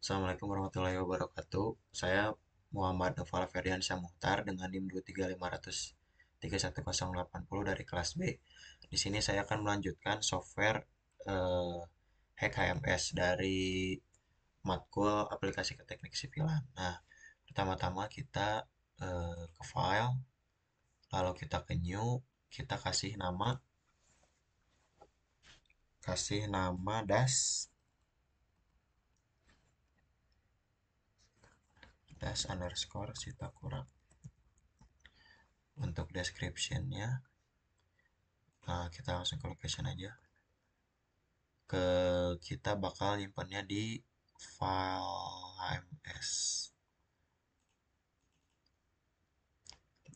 Assalamualaikum warahmatullahi wabarakatuh. Saya Muhammad Noval Ferdiansyah Muhtar dengan NIM 235531080 dari kelas B. Di sini saya akan melanjutkan software eh, Hack HMS dari matkul aplikasi ke teknik sipilan. Nah, pertama-tama kita ke file, lalu kita ke new, kita kasih nama dash underscore Sitakura. Untuk description-nya, nah, kita langsung ke location aja. Kita bakal nyimpannya di file HMS,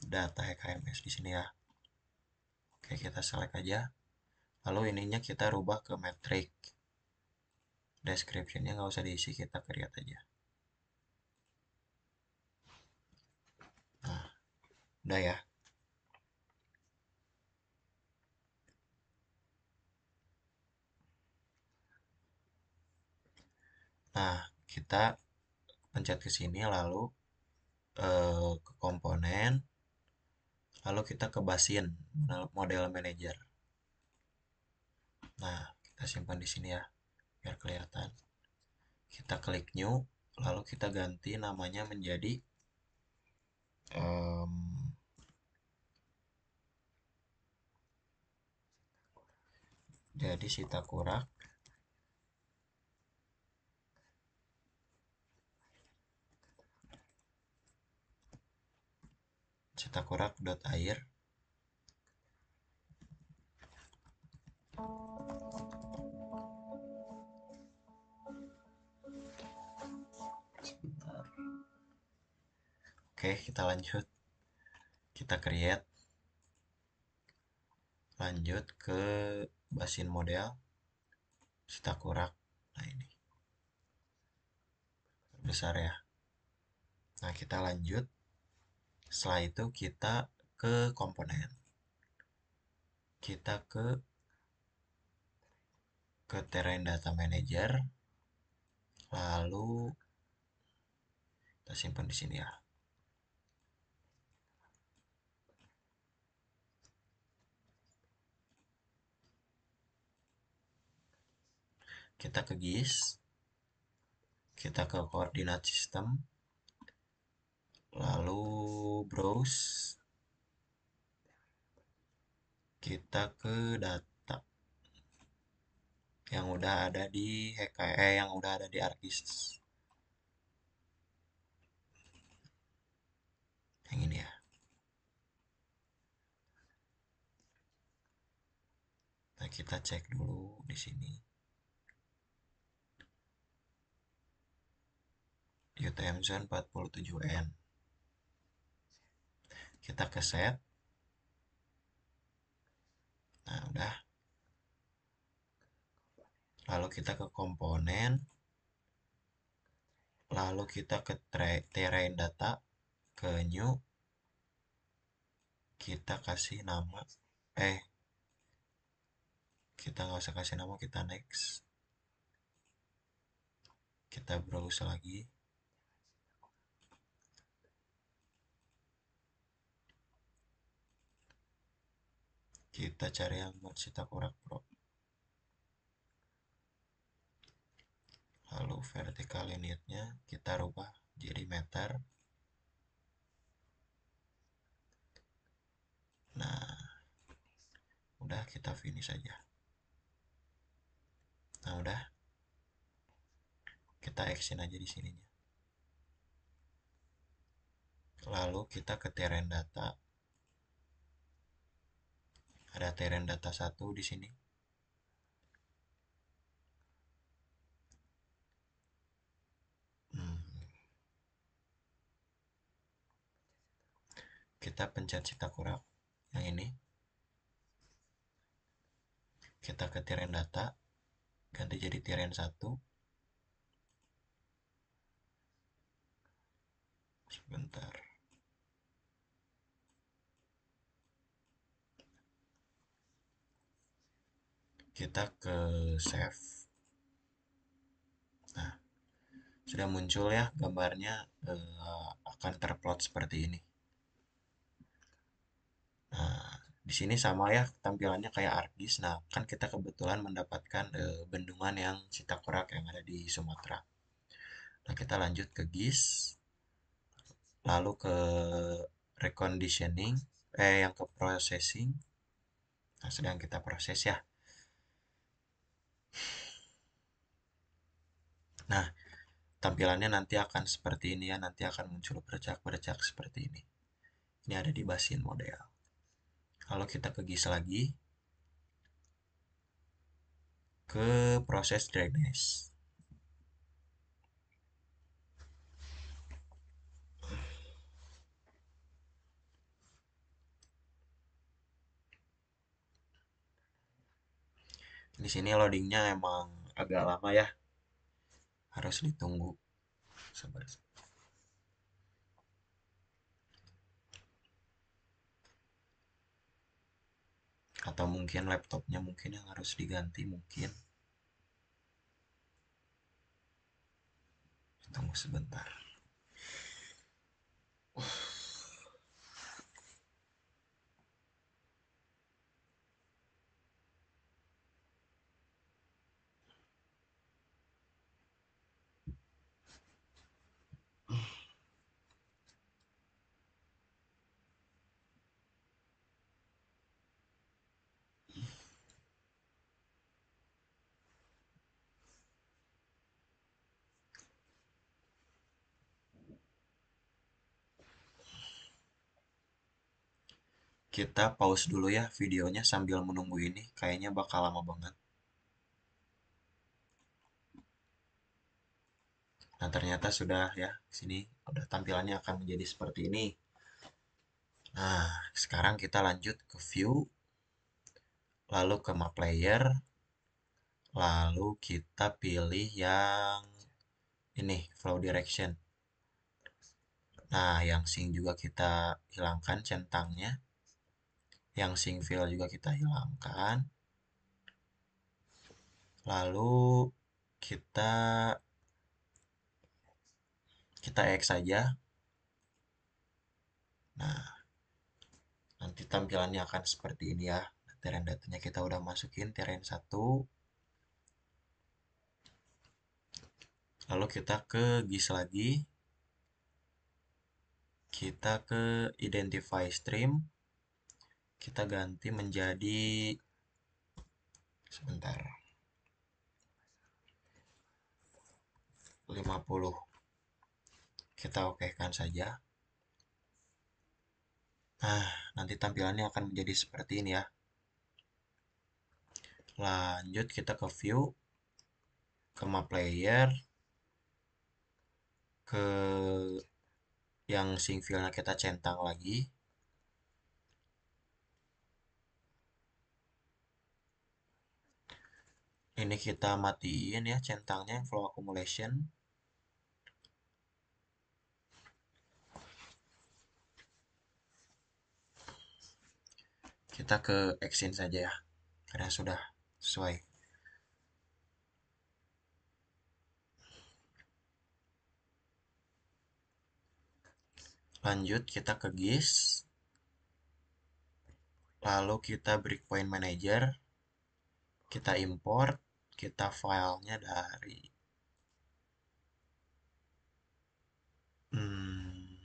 data HMS di sini ya. Oke, kita select aja. Lalu ininya kita rubah ke metric. Descriptionnya nggak usah diisi, kita create aja. Nah, udah ya. Nah, kita pencet ke sini, lalu ke komponen, lalu kita ke basin model manager. Nah, kita simpan di sini ya, biar kelihatan. Kita klik new, lalu kita ganti namanya menjadi em, jadi Sitakura. Citakurak.air. Sebentar. Oke, kita lanjut. Kita create. Lanjut ke basin model Citakurak. Nah, ini besar ya. Nah, kita lanjut. Setelah itu kita ke komponen. Kita ke Terrain Data Manager. Lalu kita simpan di sini ya. Kita ke GIS. Kita ke koordinat sistem. Lalu browse. Kita ke data yang udah ada di yang udah ada di ArcGIS. Yang ini ya. Nah, kita cek dulu di sini. UTM Zone 47N. Kita ke set. Nah, udah. Lalu kita ke komponen. Lalu kita ke terrain data. Ke new. Kita kasih nama. Kita nggak usah kasih nama, kita next. Kita browse lagi. Kita cari yang Sitakura Pro. Lalu vertical unitnya kita rubah jadi meter. Nah, udah, kita finish aja. Nah, udah. Kita action aja di sininya. Lalu kita ke terrain data. Ada terrain data 1 di sini. Hmm, Kita pencet Sitakura yang ini. Kita ke terrain data, ganti jadi terrain 1. Sebentar. Kita ke save. Nah, Sudah muncul ya gambarnya, akan terplot seperti ini. Nah, di sini sama ya tampilannya kayak ArcGIS. Nah, kan kita kebetulan mendapatkan bendungan yang Sitakurak yang ada di Sumatera. Nah, kita lanjut ke GIS, lalu ke reconditioning, yang ke processing. Nah, sedang kita proses ya. Nah, tampilannya nanti akan seperti ini ya, nanti akan muncul bercak-bercak seperti ini. Ini ada di basin model. Kalau kita ke GIS lagi, ke proses drainase. Di sini loadingnya emang agak lama ya, harus ditunggu. Sabar. Atau mungkin laptopnya mungkin yang harus diganti mungkin. Tunggu sebentar. Kita pause dulu ya videonya sambil menunggu ini. Kayaknya bakal lama banget. Nah, ternyata sudah ya. Sini udah tampilannya akan menjadi seperti ini. Nah, sekarang kita lanjut ke view, lalu ke map layer, lalu kita pilih yang ini, flow direction. Nah, yang sync juga kita hilangkan centangnya. Yang sync fill juga kita hilangkan. Lalu kita kita X saja. Nah, nanti tampilannya akan seperti ini ya. Terrain datanya kita udah masukin terrain 1. Lalu kita ke GIS lagi. Kita ke identify stream. Kita ganti menjadi sebentar. 50. Kita okekan saja. Nah, nanti tampilannya akan menjadi seperti ini ya. Lanjut kita ke view, ke map layer, ke yang sync fill-nya kita centang lagi. Ini kita matiin ya centangnya yang flow accumulation. Kita ke exin saja ya, karena sudah sesuai. Lanjut kita ke GIS, lalu kita breakpoint manager, kita import, kita filenya dari hmm,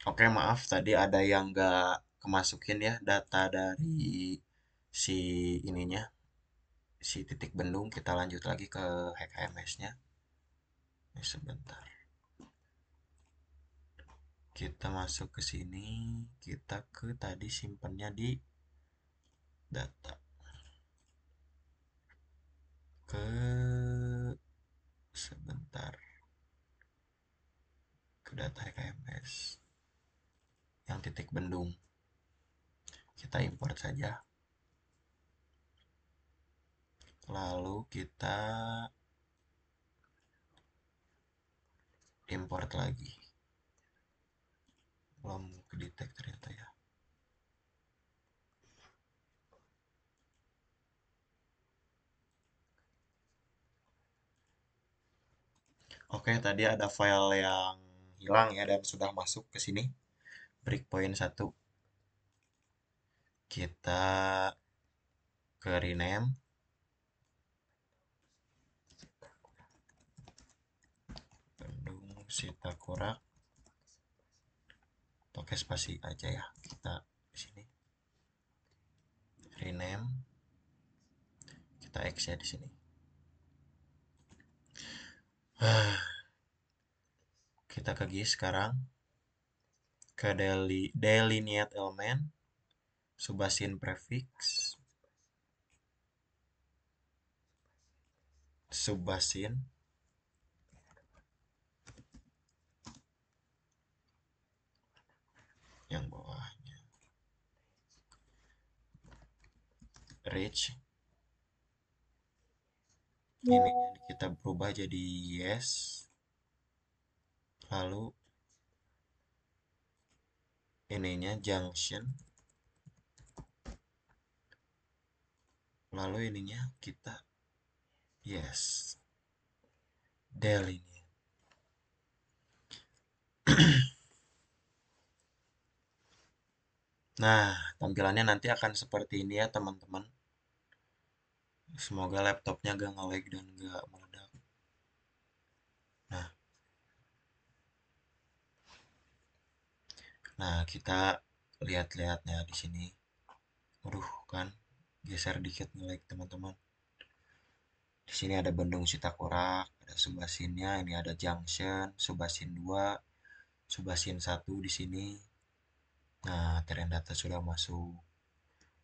oke, maaf tadi ada yang nggak kemasukin ya data dari si ininya, si titik bendung. Kita lanjut lagi ke HKMS-nya. Ini sebentar. Kita masuk ke sini, kita ke tadi simpennya di data. Ke sebentar, ke data HKMS yang titik bendung. Kita import saja. Lalu kita import lagi. Belum kedetek ternyata ya. Oke, tadi ada file yang hilang ya dan sudah masuk ke sini. Breakpoint satu. Kita ke rename. Bandung Sitakurak. Pakai spasi aja ya. Kita di sini rename. Kita X ya di sini. Kita ke GIS sekarang. Ke delineate element. Subasin prefix. Subasin. Yang bawahnya. Reach. Ini kita berubah jadi yes. Lalu ininya junction. Lalu ininya kita yes. Delineate. Nah, tampilannya nanti akan seperti ini ya teman-teman. Semoga laptopnya gak nge-lag dan gak meledak. Nah, kita lihat-lihat ya di sini. Waduh, kan geser dikit nge-lag teman-teman. Di sini ada Bendung Sitakurak, ada subasinnya, ini ada junction, subasin 2, subasin 1 di sini. Nah, terendata sudah masuk.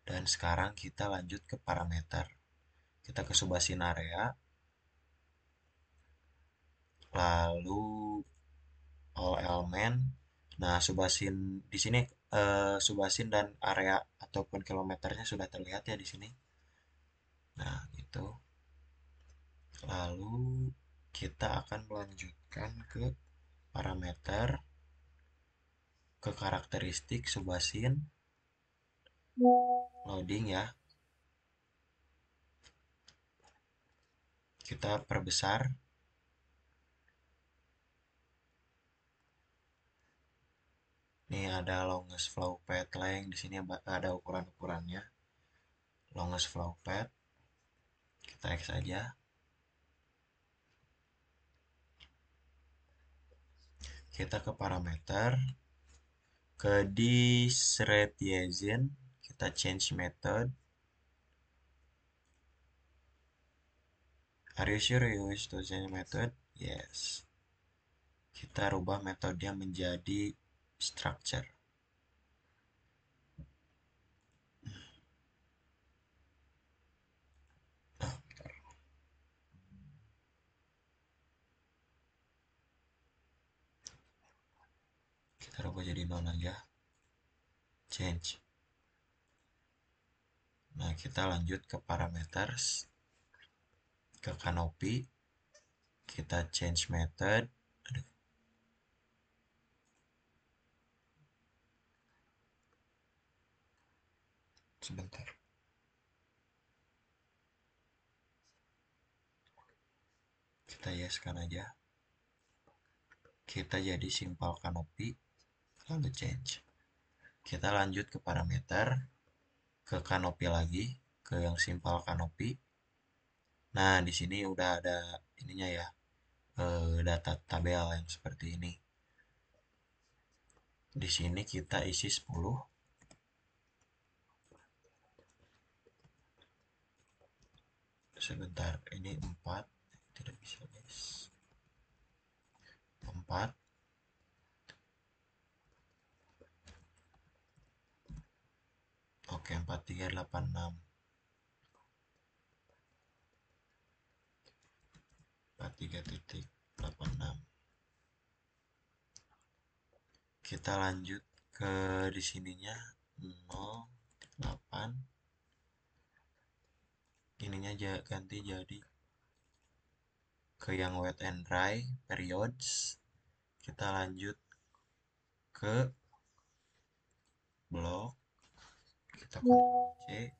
Dan sekarang kita lanjut ke parameter. Kita ke subasin area, lalu all element. Nah, subasin di sini subasin dan area ataupun kilometernya sudah terlihat ya di sini. Nah, gitu. Lalu kita akan melanjutkan ke parameter, ke karakteristik subasin, loading ya. Kita perbesar. Ini ada longest flow path length, di sini ada ukuran-ukurannya. Longest flow path kita X aja. Kita ke parameter, ke discretization, kita change method. Are you sure you wish to change method? Yes. Kita rubah metodenya menjadi structure. Nah, kita rubah jadi non aja. Change. Nah, kita lanjut ke parameter, ke canopy. Kita change method. Aduh. Sebentar. Kita yeskan aja. Kita jadi simple canopy, lalu change. Kita lanjut ke parameter, ke canopy lagi, ke yang simple canopy. Nah, di sini udah ada ininya ya, data tabel yang seperti ini. Di sini kita isi 10. Sebentar, ini 4. Tidak bisa, guys. 4. Oke, 4386. 43.86. Kita lanjut ke di sininya 08. Ininya ganti jadi ke yang wet and dry periods. Kita lanjut ke blok. Kita Ctrl C,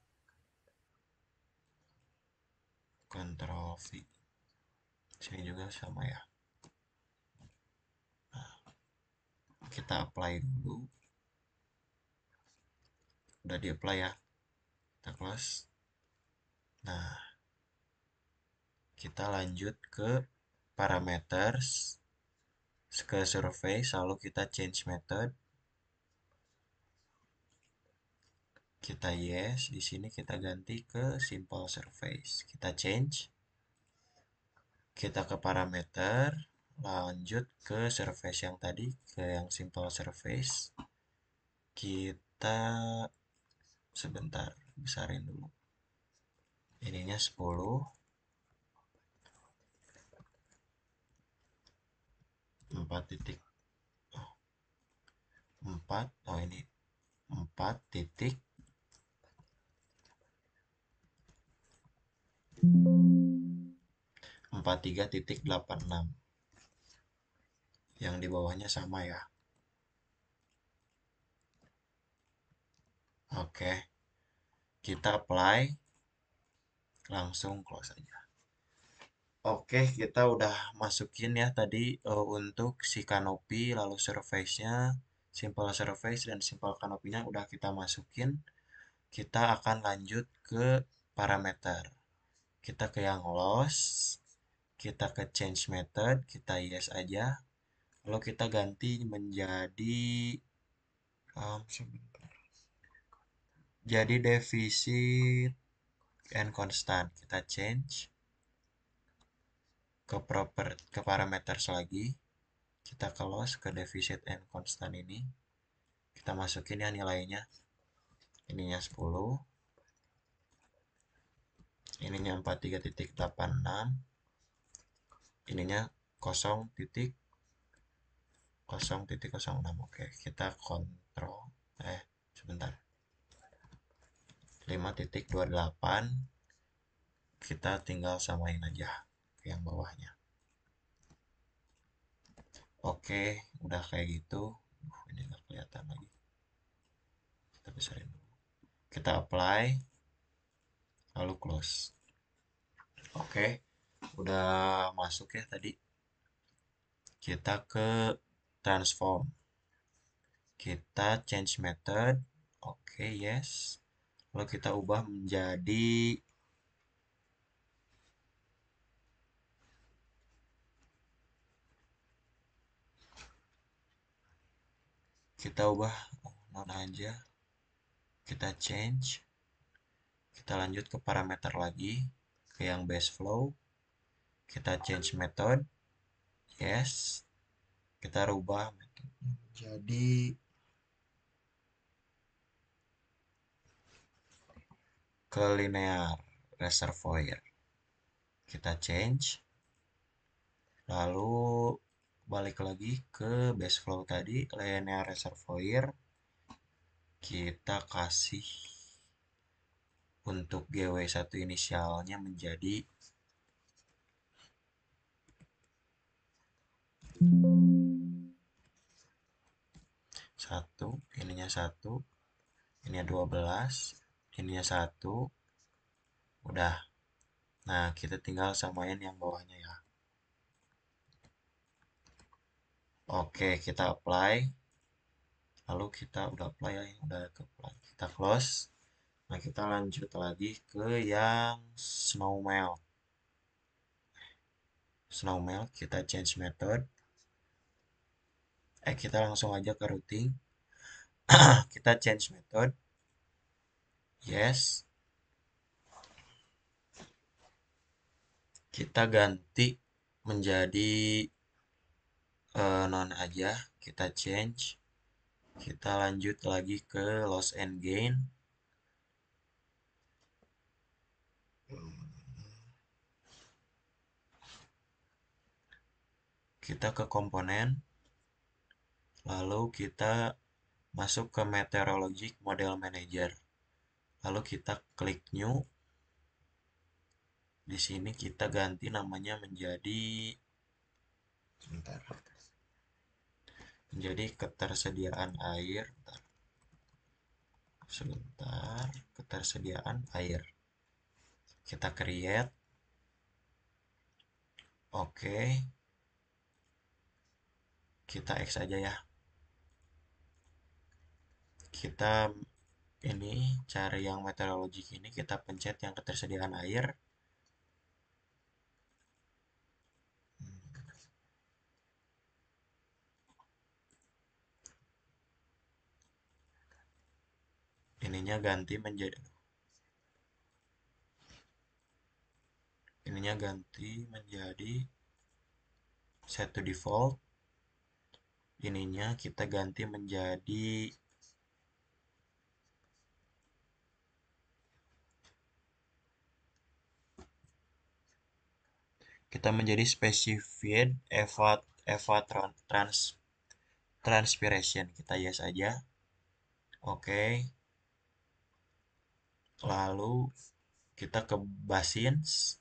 Ctrl V. Sini juga sama ya. kita apply dulu. Udah di apply ya, kita close. Nah, kita lanjut ke parameters, ke surface, lalu kita change method. Kita yes, di sini kita ganti ke simple surface. Kita change, kita ke parameter, lanjut ke surface yang tadi, ke yang simple surface. Kita sebentar, besarin dulu. Ininya 10, 4 titik, 4, oh ini 4 titik 43.86. Yang di bawahnya sama ya. Oke, kita apply, langsung close aja. Oke, kita udah masukin ya tadi untuk si canopy, lalu surface-nya, simple surface dan simple canopy-nya udah kita masukin. Kita akan lanjut ke parameter. Kita ke yang loss, kita ke change method, kita yes aja. Lalu kita ganti menjadi sebentar. Jadi defisit and constant. Kita change ke parameters lagi. Kita close ke defisit and constant ini. Kita masukin ya nilainya. Ininya 10. Ininya 43.86. Ininya 0.0.06. Oke, kita kontrol. Sebentar. 5.28. Kita tinggal samain aja ke yang bawahnya. Oke, udah kayak gitu. Ini nggak kelihatan lagi. Kita besarin dulu. Kita apply, lalu close. Oke, udah masuk ya tadi. Kita ke transform. Kita change method. Oke, yes. Lalu kita ubah menjadi non aja. Kita change. Kita lanjut ke parameter lagi, ke yang base flow. Kita change method. Yes. Kita rubah metodenya jadi ke linear reservoir. Kita change. Lalu balik lagi ke base flow tadi, linear reservoir. Kita kasih untuk GW1 inisialnya menjadi 1, ininya 1, ininya 12, ininya 1. Udah. Nah, kita tinggal samain yang bawahnya ya. Oke, kita apply. Lalu kita udah apply ya, udah ke apply. Kita close. Nah, kita lanjut lagi ke yang snowmelt. Snowmelt, kita change method. Kita langsung aja ke routing. Kita change method. Yes. Kita ganti menjadi non aja. Kita change. Kita lanjut lagi ke loss and gain. Kita ke komponen. Lalu kita masuk ke meteorologic model manager. Lalu kita klik new. Di sini kita ganti namanya menjadi ketersediaan air. Sebentar, ketersediaan air. Kita create. Oke. Kita X aja ya. Kita ini cari yang meteorologi ini, kita pencet yang ketersediaan air. Ininya ganti menjadi set to default. Ininya kita ganti menjadi specified transpiration. Kita yes aja. Oke. Lalu kita ke basins.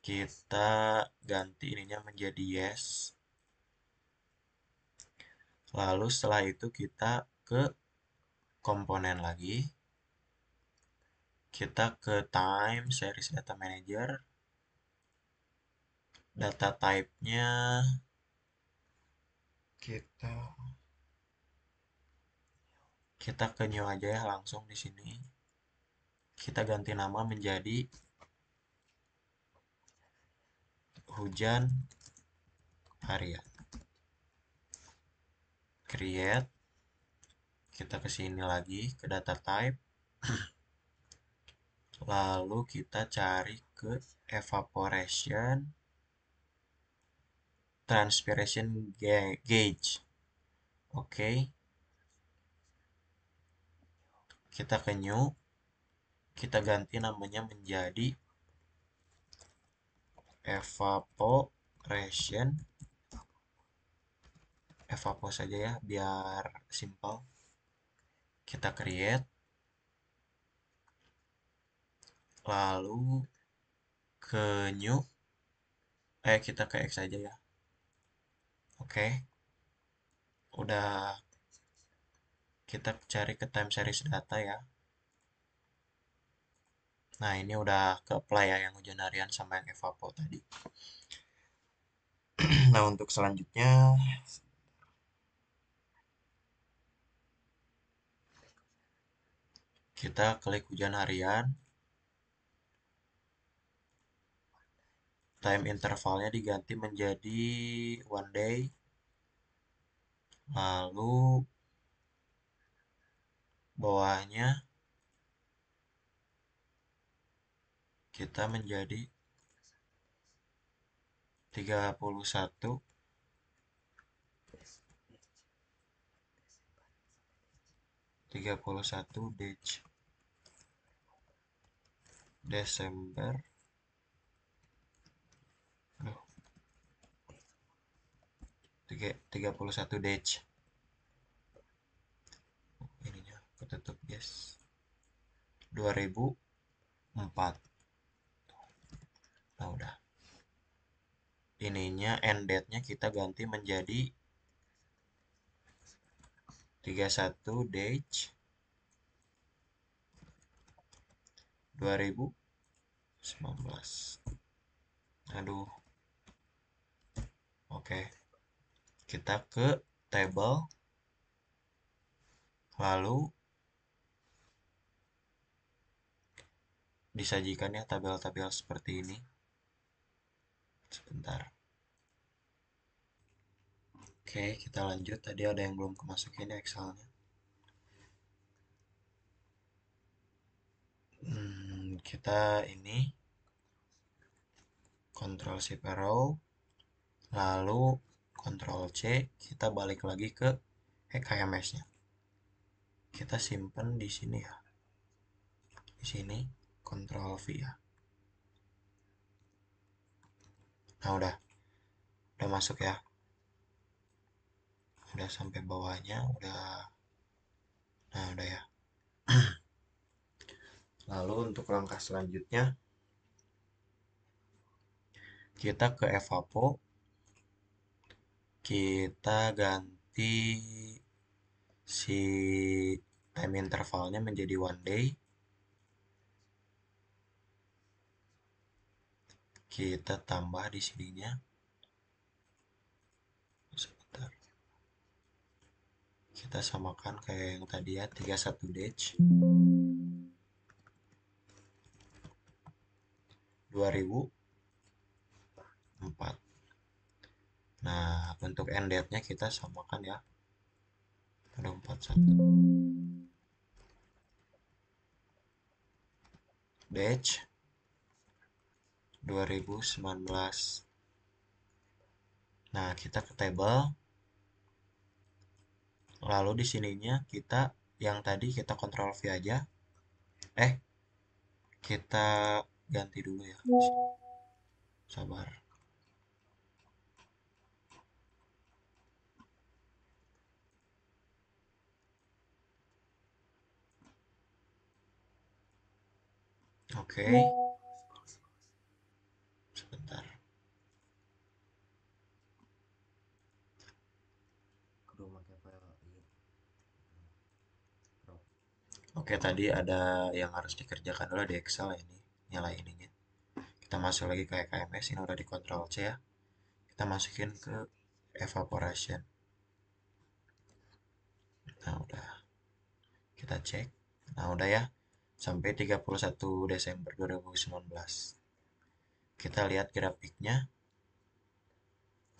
Kita ganti ininya menjadi yes. Lalu setelah itu kita ke komponen lagi. Kita ke time series data manager. Data type-nya kita kita ke new aja ya, langsung di sini. Kita ganti nama menjadi hujan harian. Create. Kita ke sini lagi ke data type. Lalu kita cari ke evaporation transpiration gauge. Oke. Kita ke new. Kita ganti namanya menjadi evaporation. Evapo saja ya, biar simple. Kita create. Lalu ke new. Kita ke X aja ya. Oke. Udah, kita cari ke time series data ya. Nah, ini udah ke apply ya yang hujan harian sama yang evapo tadi. Nah, untuk selanjutnya kita klik hujan harian. Time intervalnya diganti menjadi one day. Lalu bawahnya kita menjadi 31 Desember. Aduh, 31 ininya ketutup guys, 2004. Nah, udah. Ininya end date-nya kita ganti menjadi 31 2019. Aduh. Oke. Kita ke table. Lalu disajikan ya tabel-tabel seperti ini. Sebentar. Oke, kita lanjut. Tadi ada yang belum kemasukin ya Excel-nya. Kita ini Ctrl Shift Arrow, lalu Ctrl C, kita balik lagi ke HMS-nya. Kita simpan di sini ya. Di sini Ctrl V ya. Nah, udah masuk ya. Udah sampai bawahnya, udah. Nah, udah ya. Lalu untuk langkah selanjutnya kita ke evapo. Kita ganti si time intervalnya menjadi one day. Kita tambah di sininya. Sebentar. Kita samakan kayak yang tadi ya, 31 Dej 2004. Nah, untuk end date-nya kita samakan ya, pada 41 Dej 2019. Nah, kita ke table, lalu di sininya kita yang tadi kita kontrol V aja. Kita ganti dulu ya. Sabar. Oke, sebentar. Oke, tadi ada yang harus dikerjakan dulu di Excel ini. Nyalain ininya. Kita masuk lagi ke KMS, ini udah di Ctrl C ya. Kita masukin ke evaporation. Nah, udah. Kita cek. Nah, udah ya. Sampai 31 Desember 2019. Kita lihat grafiknya.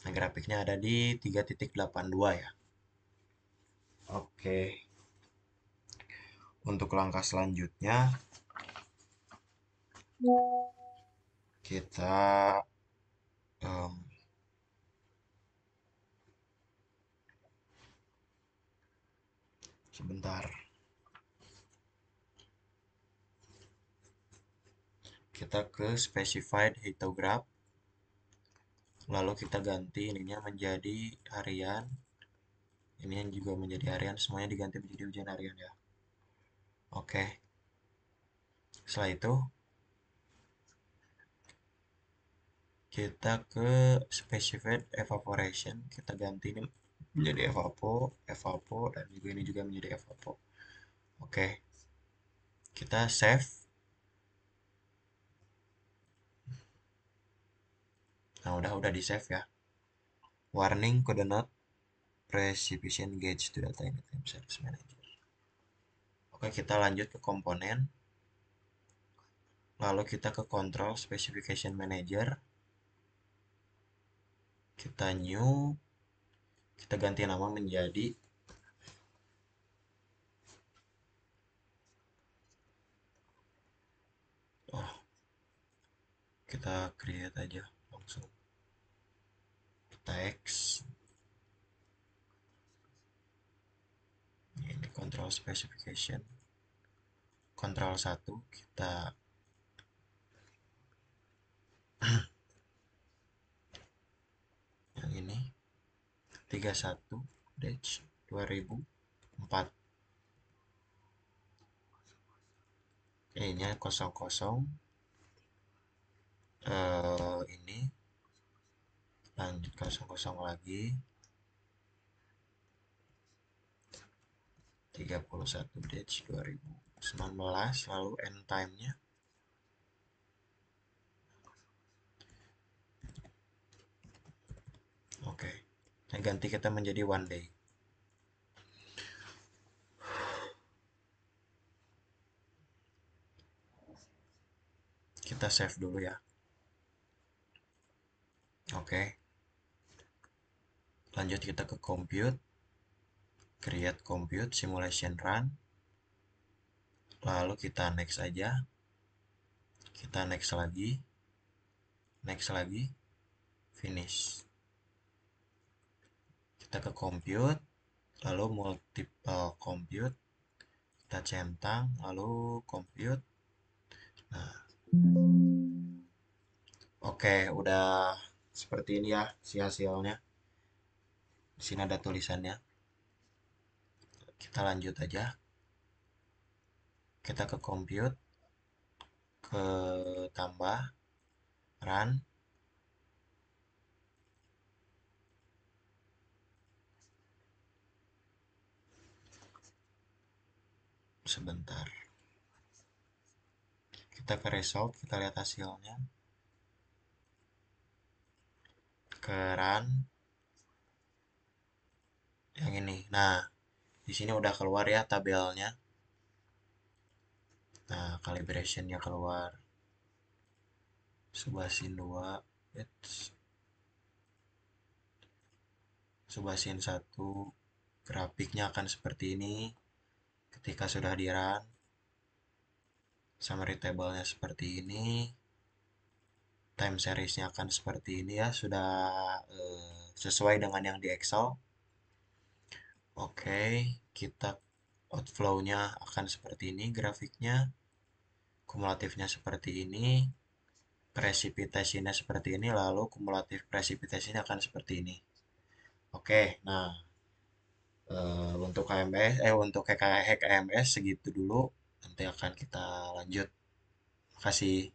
Nah, grafiknya ada di 3.82 ya. Oke. Untuk langkah selanjutnya, kita em, sebentar. Kita ke specified histogram, lalu kita ganti ininya menjadi harian, ini juga menjadi harian, semuanya diganti menjadi ujian harian ya. Oke, setelah itu kita ke specified evaporation, kita ganti ini menjadi evapo, dan juga ini juga menjadi evapo. Oke, kita save. Nah, udah di save ya. Warning could not precipitation gauge to data anytime service manager. Oke, kita lanjut ke komponen. Lalu kita ke control specification manager. Kita new. Kita ganti nama menjadi oh, kita create aja langsung. Kita X. Ini control specification. Control 1 kita yang ini 31-2004. Ini-nya 00. Ini lanjut 00 lagi 31-2019, lalu end time-nya oke. Nah, ganti kita menjadi one day. Kita save dulu ya. Oke. Lanjut kita ke compute, create compute simulation run. Lalu kita next aja. Kita next lagi, finish. Kita ke compute, lalu multiple compute. Kita centang, lalu compute. Nah, oke, udah seperti ini ya si hasilnya. Di sini ada tulisannya. Kita lanjut aja. Kita ke compute, ke tambah, run. Sebentar. Kita ke result, kita lihat hasilnya. Ke run. Yang ini. Nah, Di sini udah keluar ya tabelnya. Nah, calibrationnya keluar. Subasin 2. Subasin 1. Grafiknya akan seperti ini. Ketika sudah di run. Summary table-nya seperti ini. Time series-nya akan seperti ini ya. Sudah sesuai dengan yang di Excel. Oke, kita outflow-nya akan seperti ini grafiknya. Kumulatifnya seperti ini. Precipitasinya seperti ini. Lalu kumulatif precipitasinya akan seperti ini. Oke, nah untuk KMS, untuk hack KMS segitu dulu. Nanti akan kita lanjut. Makasih.